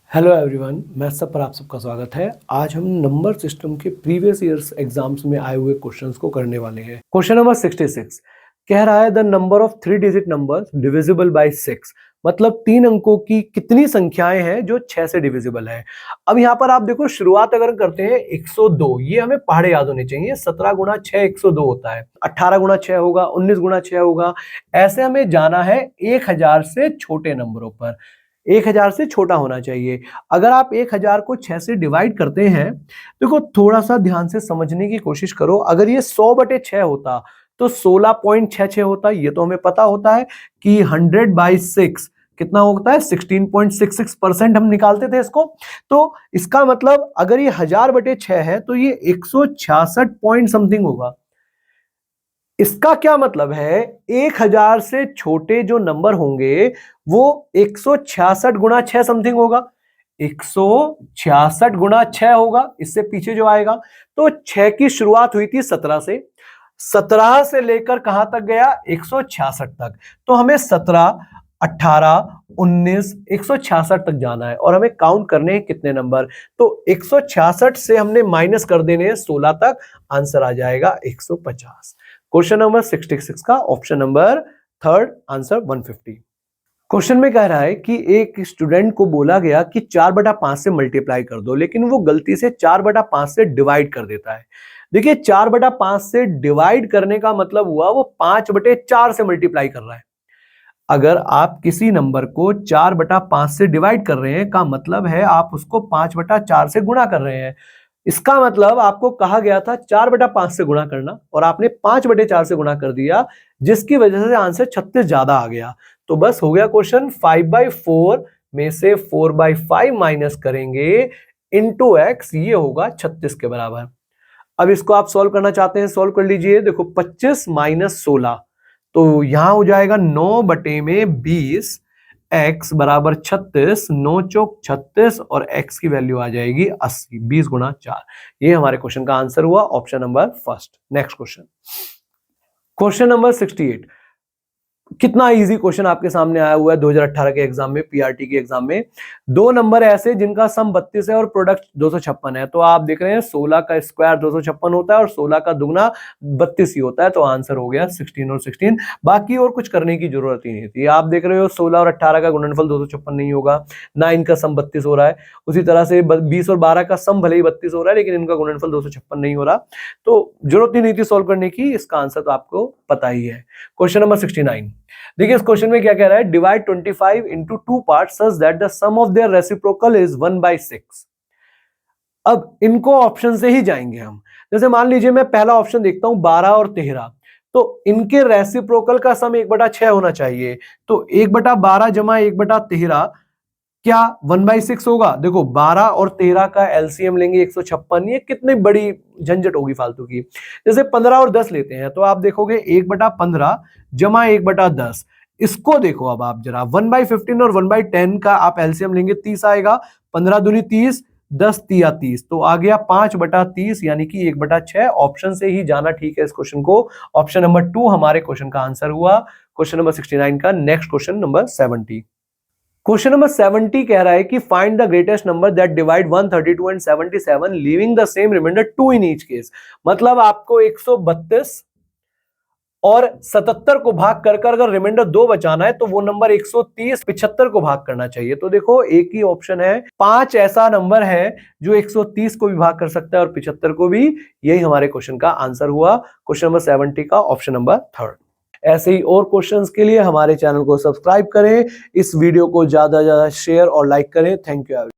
Hello everyone, मैं सब पर आप सबका स्वागत है। आज हम नंबर सिस्टम के प्रीवियस ईयर्स एग्जाम्स में आए हुए क्वेश्चंस को करने वाले हैं। क्वेश्चन नंबर 66 कह रहा है the number of 3 digit numbers divisible by 6, मतलब 3 अंकों की कितनी संख्याएं हैं जो 6 से डिविजिबल है। अब यहाँ पर आप देखो, शुरुआत अगर करते हैं 102, ये हमें पहाड़े याद होने चाहिए। 17 गुणा 6 102 होता है, 18 गुणा 6 होगा, 19 गुणा 6 होगा। ऐसे हमें जाना है 1000 से छोटे नंबरों पर। 1000 से छोटा होना चाहिए। अगर आप 1000 को 6 से डिवाइड करते हैं, देखो थोड़ा सा ध्यान से समझने की कोशिश करो। अगर ये 100/6 होता तो 16.66 होता। ये तो हमें पता होता है कि 100/6 कितना होता है, 16.66% हम निकालते थे इसको। तो इसका मतलब अगर ये 1000/6 है तो ये 166 पॉइंट समथिंग होगा। इसका क्या मतलब है, 1000 से छोटे जो नंबर होंगे वो 166 गुणा 6 समथिंग होगा। 166 गुणा 6 होगा, इससे पीछे जो आएगा। तो 6 की शुरुआत हुई थी 17 से, 17 से लेकर कहां तक गया, 166 तक। तो हमें 17, 18, 19, 166 तक जाना है और हमें काउंट करने हैं कितने नंबर। तो 166 से हमने माइनस कर देने हैं 16 तक, आंसर आ जाएगा 150। क्वेश्चन नंबर 66 का option number third answer 150। Question में कह रहा है कि एक स्टूडेंट को बोला गया कि 4/5 से मल्टीप्लाई कर दो, लेकिन वो गलती से 4/5 से डिवाइड कर देता है। देखिए 4/5 से डिवाइड करने का मतलब हुआ वो 5/4 से मल्टीप्लाई कर रहा है। अगर आप किसी नंबर को 4/5 से डिवाइड कर रहे हैं का मतलब है आप उसको 5/4 से गुणा कर रहे हैं। इसका मतलब आपको कहा गया था 4/5 से गुणा करना और आपने 5/4 से गुणा कर दिया, जिसकी वजह से आंसर 36 ज्यादा आ गया। तो बस हो गया क्वेश्चन। 5/4 में से 4/5 माइनस करेंगे इंटू एक्स, ये होगा 36 के बराबर। अब इसको आप सॉल्व करना चाहते हैं, सॉल्व कर लीजिए। देखो 25 माइनस 16, तो यहां हो जाएगा 9/20, x बराबर 36, 9 चौक 36 और x की वैल्यू आ जाएगी 80, 20 गुणा 4। ये हमारे क्वेश्चन का आंसर हुआ, option number first. Next question, question number 68। कितना इजी क्वेश्चन आपके सामने आया हुआ है 2018 के एग्जाम में, पीआरटी के एग्जाम में। दो नंबर ऐसे जिनका सम 32 है और प्रोडक्ट 256 है। तो आप देख रहे हैं 16 का स्क्वायर 256 होता है और 16 का दुगना 32 ही होता है। तो आंसर हो गया 16 और 16। बाकी और कुछ करने की जरूरत ही नहीं थी। आप देख रहे हो 16 और 18 का गुणनफल 256 नहीं होगा, ना इनका सम 32 हो रहा है। उसी तरह से 20 और 12 का सम भले ही 32 हो रहा है, लेकिन इनका गुणनफल 256 नहीं हो रहा। तो जरूरत ही नहीं थी सॉल्व करने की, इसका आंसर तो आपको पता ही है। Question number 69। देखिए इस क्वेश्चन में क्या कह रहा है, divide 25 into 2 parts such that the sum of their reciprocal is 1/6। अब इनको ऑप्शन से ही जाएंगे हम। जैसे मान लीजिए मैं पहला ऑप्शन देखता हूं 12 और 13, तो इनके रेसिप्रोकल का सम 1/6 होना चाहिए। तो 1/12 जमा 1/13 क्या 1/6 होगा। देखो 12 और 13 का एलसीएम लेंगे 156, ये कितनी बड़ी झंझट होगी फालतू की। जैसे 15 और 10 लेते हैं तो आप देखोगे 1/15 जमा 1/10। इसको देखो अब आप जरा 1/15 और 1/10 का आप एलसीएम लेंगे 30 आएगा। 15 दूनी 30, 10 तिया 30, तो आ गया 5/30 यानी कि 1/6। ऑप्शन से ही जाना ठीक है इस क्वेश्चन को। ऑप्शन नंबर 2 हमारे क्वेश्चन का आंसर हुआ, क्वेश्चन नंबर 69 का। Next question number 70। Question number 70 कह रहा है कि find the greatest number that divide 132 and 77 leaving the same remainder 2 in each case. मतलब आपको 132 और 77 को भाग कर अगर रिमाइंडर 2 बचाना है तो वो नंबर 130 75 को भाग करना चाहिए। तो देखो एक ही ऑप्शन है, 5 ऐसा नंबर है जो 130 को भी भाग कर सकता है और 75 को भी। यही हमारे क्वेश्चन का आंसर हुआ, क्वेश्चन नंबर 70 का ऑप्शन नंबर थर्ड। ऐसे ही और क्वेश्चंस के लिए हमारे चैनल को सब्सक्राइब करें, इस वीडियो को ज्यादा से ज्यादा शेयर और लाइक करें। Thank you.